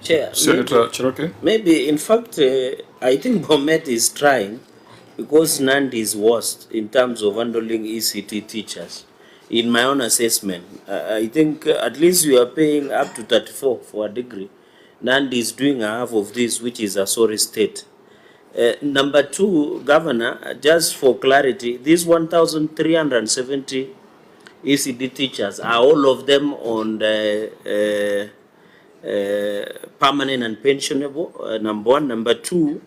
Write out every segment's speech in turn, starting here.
Chair, Sen.Cherargei? maybe in fact, I think BOMET is trying because Nandi is worst in terms of handling ECT teachers. In my own assessment, I think at least we are paying up to 34 for a degree. Nandi is doing half of this, which is a sorry state. Number two, Governor, just for clarity, these 1,370 ECD teachers are all of them on the permanent and pensionable, number one. Number two,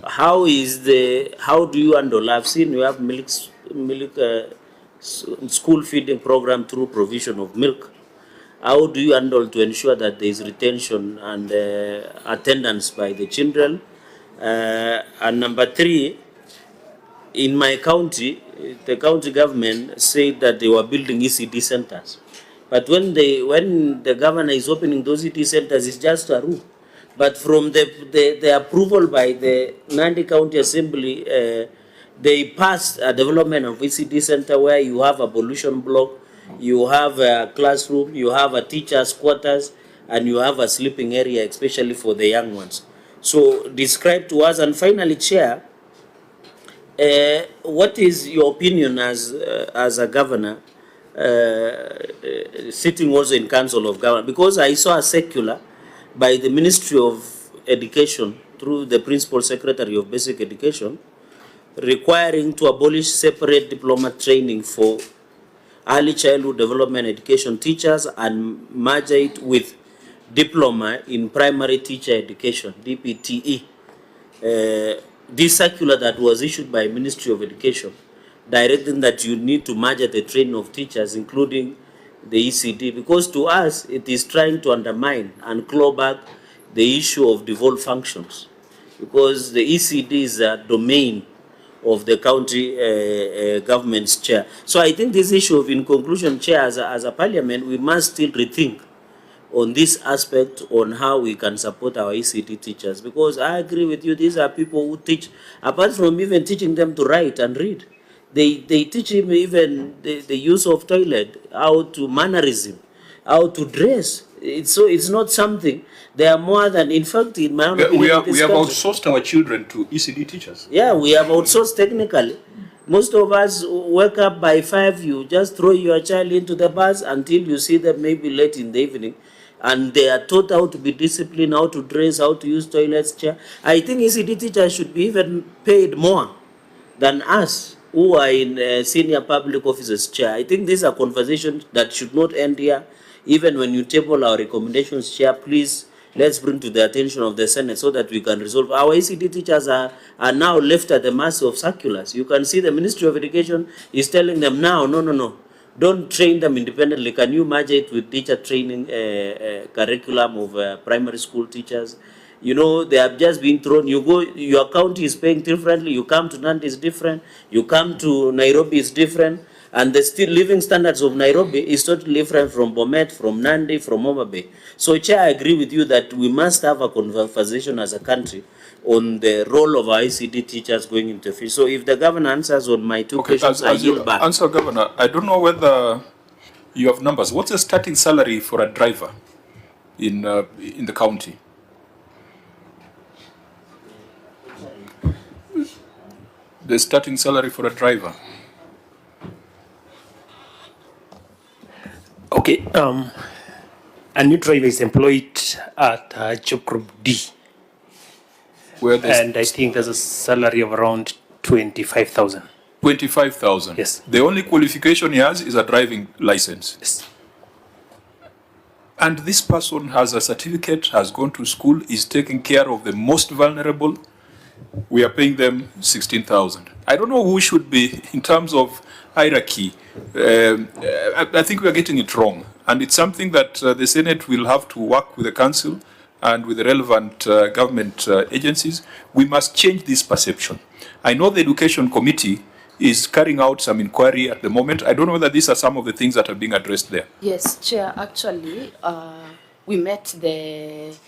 how do you handle? I've seen you have milk school feeding program through provision of milk. How do you handle to ensure that there is retention and attendance by the children? And number three, in my county, the county government said that they were building ECD centers. But when the governor is opening those ECD centers, it's just a rule. But from the approval by the Nandi County Assembly, they passed a development of ECD center where you have a pollution block, you have a classroom, you have a teacher's quarters, and you have a sleeping area, especially for the young ones. So describe to us. And finally, Chair, what is your opinion as a governor, sitting also in Council of Government? Because I saw a circular by the Ministry of Education through the Principal Secretary of Basic Education requiring to abolish separate diploma training for early childhood development education teachers and merge it with diploma in primary teacher education, DPTE. This circular that was issued by Ministry of Education directing that you need to merge the training of teachers, including the ECD, because to us it is trying to undermine and claw back the issue of devolved functions, because the ECD is a domain of the county government's chair. So I think this issue of, in conclusion, Chair, as a parliament, we must still rethink on this aspect on how we can support our ECD teachers, because I agree with you, these are people who teach, apart from even teaching them to write and read, they teach him even the use of toilet, how to mannerism, how to dress. It's not something. They are more than, in fact, in my own opinion, we have outsourced our children to ECD teachers. Yeah, we have outsourced technically. Most of us wake up by 5, you just throw your child into the bus until you see them maybe late in the evening. And they are taught how to be disciplined, how to dress, how to use toilets, Chair. I think ECD teachers should be even paid more than us who are in senior public offices, Chair. I think these are conversations that should not end here. Even when you table our recommendations, Chair, please, let's bring to the attention of the Senate so that we can resolve. Our ECD teachers are now left at the mercy of circulars. You can see the Ministry of Education is telling them now, no. Don't train them independently. Can you merge it with teacher training curriculum of primary school teachers? You know, they have just been thrown. You go, your county is paying differently. You come to Nandi is different. You come to Nairobi is different. And the still living standards of Nairobi is totally different from BOMET, from Nandi, from Homa Bay. So, Chair, I agree with you that we must have a conversation as a country on the role of our ICT teachers going into the future. So, if the governor answers on my two questions, I yield back. Answer, Governor. I don't know whether you have numbers. What's the starting salary for a driver in the county? The starting salary for a driver. Okay, a new driver is employed at job group D. And I think there's a salary of around 25,000. 25,000? Yes. The only qualification he has is a driving license? Yes. And this person has a certificate, has gone to school, is taking care of the most vulnerable. We are paying them 16,000. I don't know who should be in terms of hierarchy. I think we are getting it wrong. And it's something that the Senate will have to work with the Council and with the relevant government agencies. We must change this perception. I know the Education Committee is carrying out some inquiry at the moment. I don't know whether these are some of the things that are being addressed there. Yes, Chair, actually, we met the